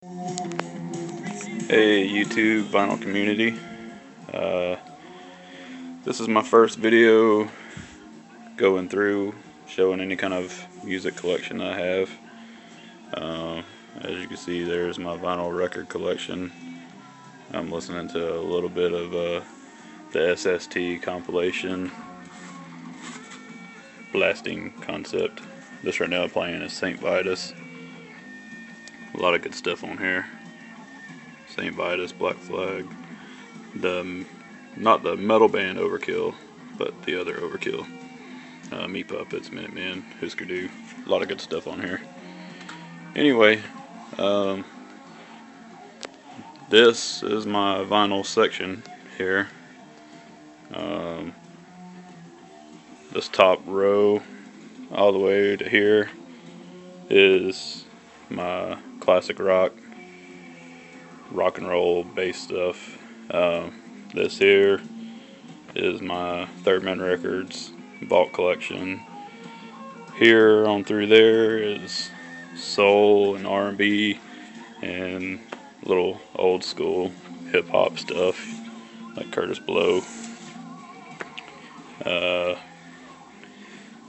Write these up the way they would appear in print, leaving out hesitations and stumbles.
Hey YouTube vinyl community, uh, this is my first video going through showing any kind of music collection I have. As you can see, there's my vinyl record collection. I'm listening to a little bit of the SST compilation, Blasting Concept. This right now playing is St. Vitus. A lot of good stuff on here. St. Vitus, Black Flag, not the metal band Overkill, but the other Overkill. Meat Puppets, Minutemen, Husker Du. A lot of good stuff on here. Anyway, this is my vinyl section here. This top row all the way to here is my classic rock and roll bass stuff. This here is my Third Man Records vault collection. Here on through there is soul and R&B and little old school hip hop stuff like Curtis Blow.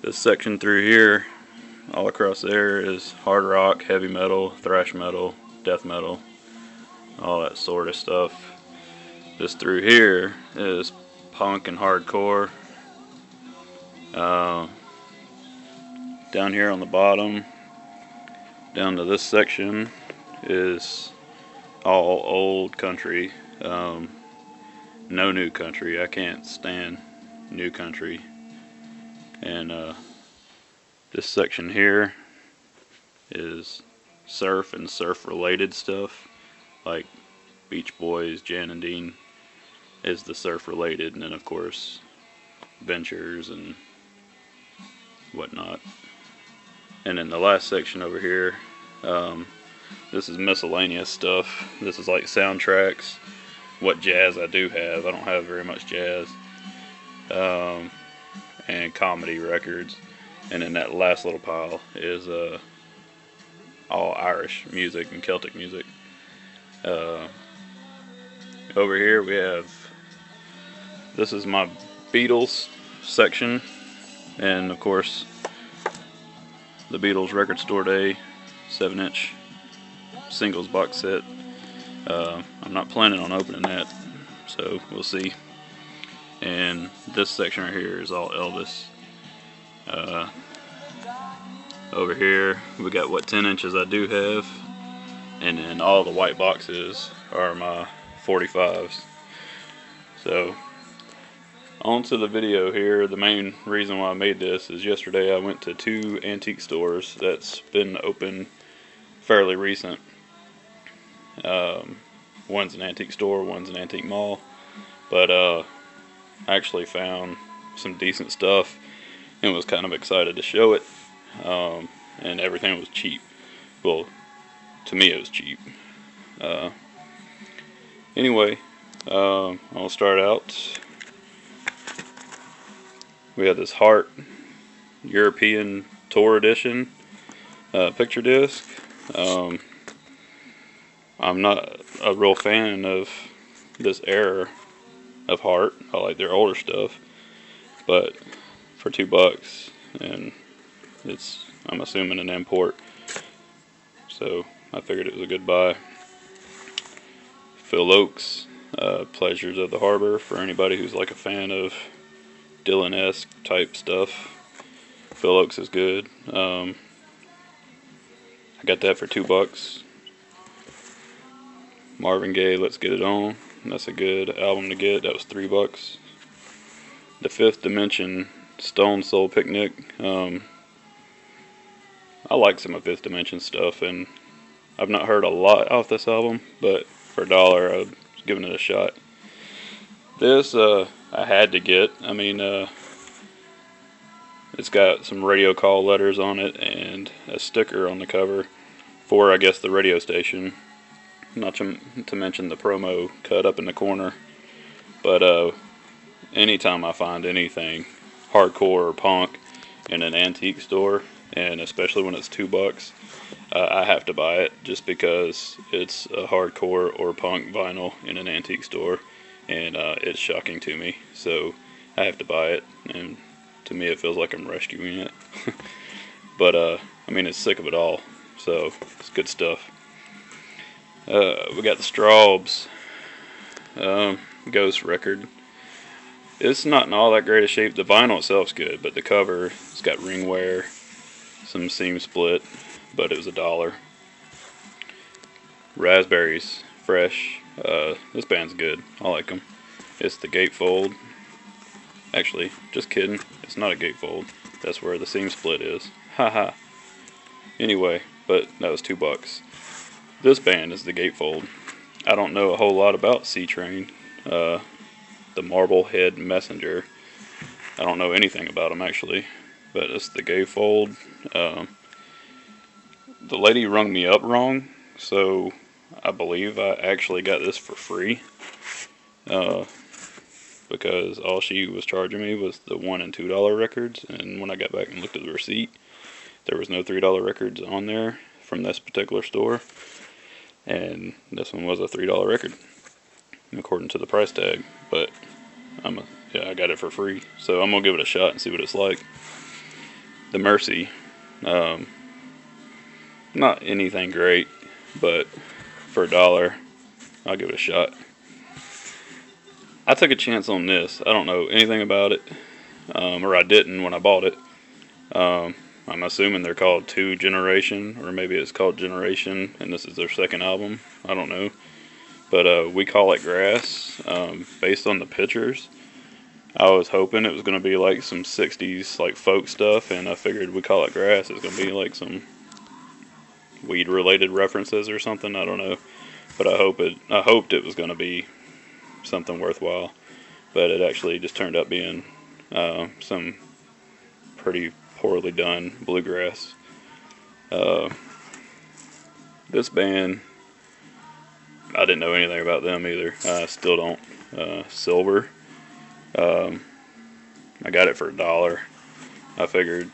This section through here, all across there, is hard rock, heavy metal, thrash metal, death metal, all that sort of stuff. This through here is punk and hardcore. Down here on the bottom, down to this section, is all old country. No new country. I can't stand new country. And this section here is surf and surf related stuff, like Beach Boys, Jan and Dean is the surf related, and then of course Ventures and whatnot. And then the last section over here, this is miscellaneous stuff. This is like soundtracks, what jazz I do have. I don't have very much jazz. And comedy records. And then that last little pile is all Irish music and Celtic music. Over here we have, this is my Beatles section, and of course the Beatles Record Store Day 7-inch singles box set. I'm not planning on opening that, so we'll see. And this section right here is all Elvis. Over here we got what 10 inches I do have, and then all the white boxes are my 45s. So on to the video here. The main reason why I made this is yesterday I went to 2 antique stores that's been open fairly recent. One's an antique store, one's an antique mall, but I actually found some decent stuff and was kind of excited to show it. And everything was cheap. Well, to me it was cheap. Anyway, I'll start out. We have this Heart European Tour Edition picture disc. I'm not a real fan of this era of Heart. I like their older stuff, but for $2, and it's, I'm assuming, an import, so I figured it was a good buy. Phil Ochs, Pleasures of the Harbor, for anybody who's like a fan of Dylan-esque type stuff. Phil Ochs is good. I got that for $2. Marvin Gaye, Let's Get It On. That's a good album to get. That was $3. The Fifth Dimension Stone Soul Picnic. I like some of Fifth Dimension stuff, and I've not heard a lot off this album, but for $1 I was giving it a shot. This I had to get. I mean, it's got some radio call letters on it and a sticker on the cover for, I guess, the radio station. Not to mention the promo cut up in the corner. But anytime I find anything hardcore or punk in an antique store, and especially when it's $2, I have to buy it just because it's a hardcore or punk vinyl in an antique store, and it's shocking to me. So I have to buy it, and to me it feels like I'm rescuing it. But I mean, it's sick of it all, so it's good stuff. We got the Straubs Ghost record. It's not in all that great a shape. The vinyl itself's good, but the cover, it's got ring wear, some seam split, but it was $1. Raspberries, fresh. This band's good. I like them. It's the gatefold. Actually, just kidding. It's not a gatefold. That's where the seam split is. Haha. Anyway, but that was $2. This band is the gatefold. I don't know a whole lot about C-Train. The Marblehead Messenger. I don't know anything about them actually, but it's the gatefold. The lady rung me up wrong, so I believe I actually got this for free. Because all she was charging me was the $1 and $2 records, and when I got back and looked at the receipt, there was no $3 records on there from this particular store, and this one was a $3 record according to the price tag. But I got it for free, so I'm gonna give it a shot and see what it's like. The Mercy, not anything great, but for $1, I'll give it a shot. I took a chance on this. I don't know anything about it, or I didn't when I bought it. I'm assuming they're called 2 Generation, or maybe it's called Generation, and this is their second album. I don't know. But We Call It Grass, based on the pictures, I was hoping it was going to be like some 60s like folk stuff, and I figured We Call It Grass is going to be like some weed related references or something. I don't know. But I hoped it was going to be something worthwhile, but it actually just turned up being some pretty poorly done bluegrass. This band, I didn't know anything about them either. I still don't. Silver. I got it for $1. I figured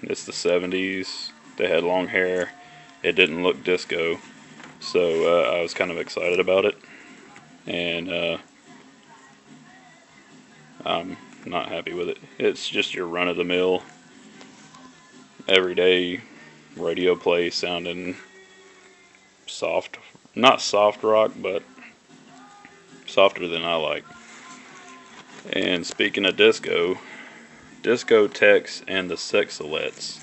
it's the 70s. They had long hair. It didn't look disco, so I was kind of excited about it. And I'm not happy with it. It's just your run-of-the-mill, everyday radio play sounding soft. Not soft rock, but softer than I like. And speaking of disco, Discotheques and the Sexalettes.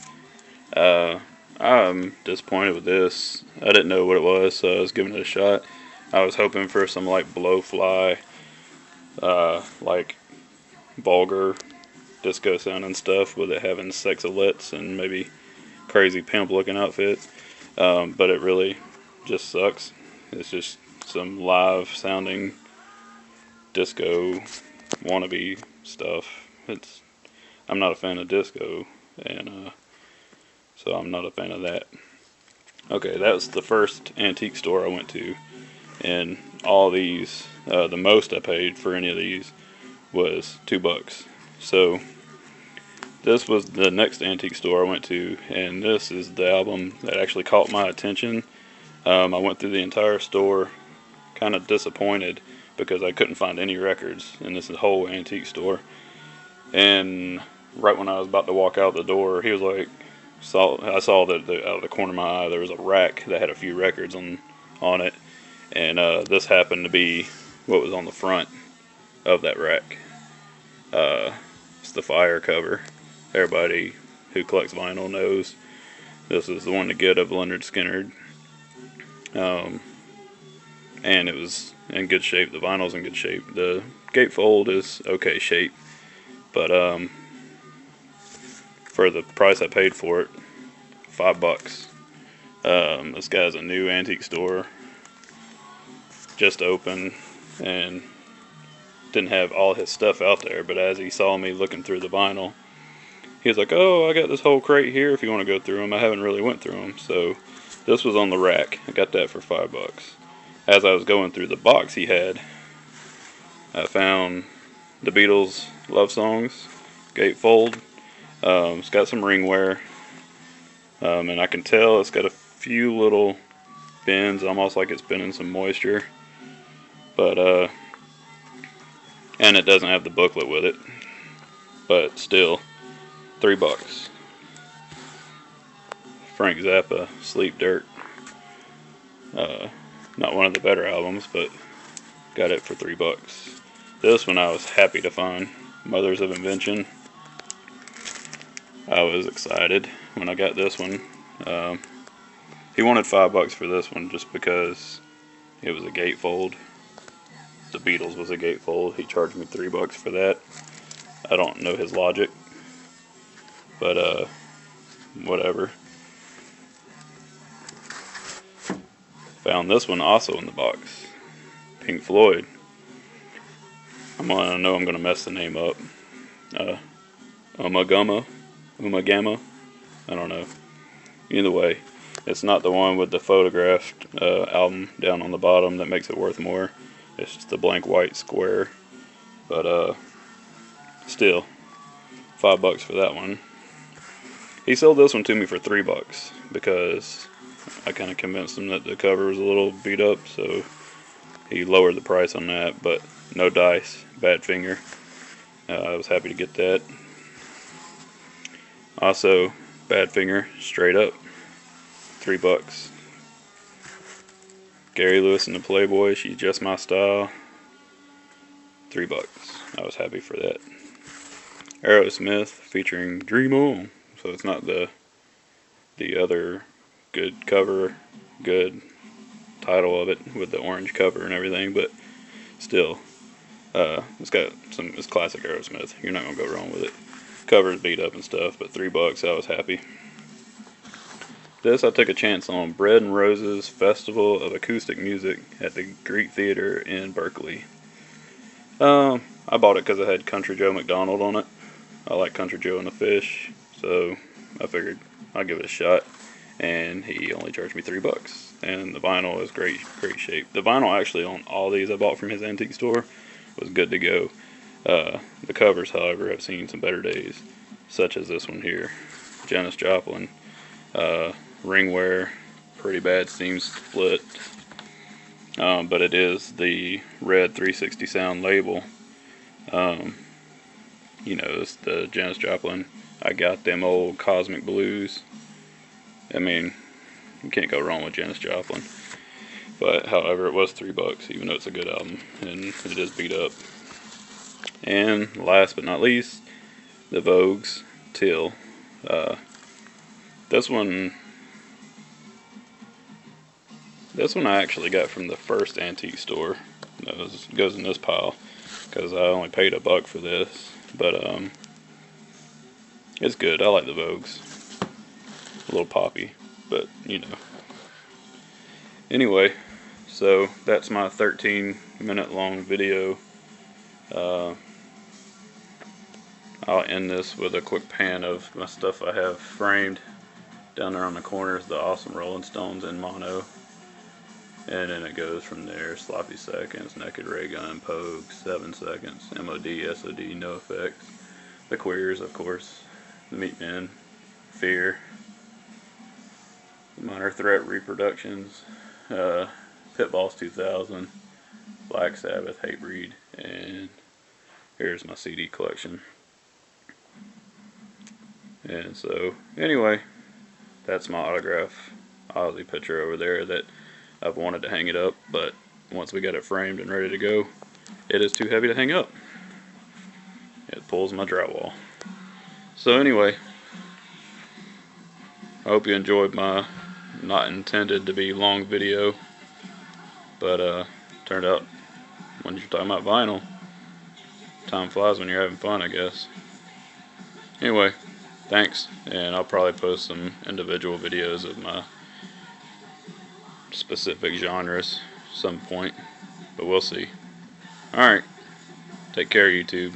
I'm disappointed with this. I didn't know what it was, so I was giving it a shot. I was hoping for some like blowfly, like vulgar disco sounding stuff with it having sexalettes and maybe crazy pimp looking outfits. But it really just sucks. It's just some live sounding disco wannabe stuff. I'm not a fan of disco, and so I'm not a fan of that. Okay, that was the first antique store I went to, and all these, the most I paid for any of these was $2. So this was the next antique store I went to, and this is the album that actually caught my attention. I went through the entire store kind of disappointed because I couldn't find any records in this whole antique store. And right when I was about to walk out the door, he was like, I saw that out of the corner of my eye there was a rack that had a few records on it, and this happened to be what was on the front of that rack. It's the Fire cover. Everybody who collects vinyl knows this is the one to get of Lynyrd Skynyrd. And it was in good shape. The vinyl's in good shape. The gatefold is okay shape, but for the price I paid for it, $5. This guy's a new antique store, just opened, and didn't have all his stuff out there. But as he saw me looking through the vinyl, he was like, "Oh, I got this whole crate here if you want to go through them." I haven't really went through them, so this was on the rack. I got that for $5. As I was going through the box he had, I found the Beatles Love Songs gatefold. It's got some ring wear. And I can tell it's got a few little bends, almost like it's been in some moisture. But and it doesn't have the booklet with it. But still, $3. Frank Zappa, Sleep Dirt. Not one of the better albums, but got it for $3. This one I was happy to find. Mothers of Invention. I was excited when I got this one. He wanted $5 for this one just because it was a gatefold. The Beatles was a gatefold. He charged me $3 for that. I don't know his logic, but whatever. Found this one also in the box. Pink Floyd. I know I'm gonna mess the name up. Umagama, I don't know. Either way, it's not the one with the photographed album down on the bottom that makes it worth more. It's just a blank white square. But still, $5 for that one. He sold this one to me for $3 because I kind of convinced him that the cover was a little beat up, so he lowered the price on that. But no dice, Badfinger. I was happy to get that. Also, Badfinger, straight up, $3. Gary Lewis and the Playboy, She's Just My Style, $3. I was happy for that. Aerosmith featuring Dream On. So it's not the other good cover, good title of it with the orange cover and everything, but still, it's classic Aerosmith. You're not gonna go wrong with it. Cover's beat up and stuff, but $3, I was happy. This I took a chance on. Bread and Roses Festival of Acoustic Music at the Greek Theater in Berkeley. I bought it because it had Country Joe McDonald on it. I like Country Joe and the Fish, so I figured I'd give it a shot. And he only charged me $3. And the vinyl is great shape. The vinyl actually on all these I bought from his antique store was good to go. The covers, however, have seen some better days, such as this one here. Janis Joplin. Ringwear, pretty bad seam split. But it is the red 360 sound label. It's the Janis Joplin. I got them old Cosmic Blues. I mean, you can't go wrong with Janis Joplin. But, however, it was $3, even though it's a good album, and it is beat up. And last but not least, the Vogues Till. This one I actually got from the first antique store. Goes in this pile because I only paid $1 for this. But it's good. I like the Vogues. A little poppy, but Anyway, so that's my 13-minute long video. I'll end this with a quick pan of my stuff I have framed. Down there on the corner is the Awesome Rolling Stones in mono. And then it goes from there. Sloppy Seconds, Naked Raygun, Pogue, 7 Seconds, MOD, SOD, NoFX. The Queers, of course. The Meatmen, Fear. Minor Threat Reproductions. Pitballs 2000. Black Sabbath, Hatebreed. And here's my CD collection. And so, anyway, that's my autograph Ozzy picture over there that I've wanted to hang it up, but once we got it framed and ready to go, it is too heavy to hang up. It pulls my drywall. So anyway, I hope you enjoyed my not intended to be long video, but turned out when you're talking about vinyl, time flies when you're having fun, I guess. Anyway, thanks, and I'll probably post some individual videos of my specific genres some point, but we'll see. Alright, take care, YouTube.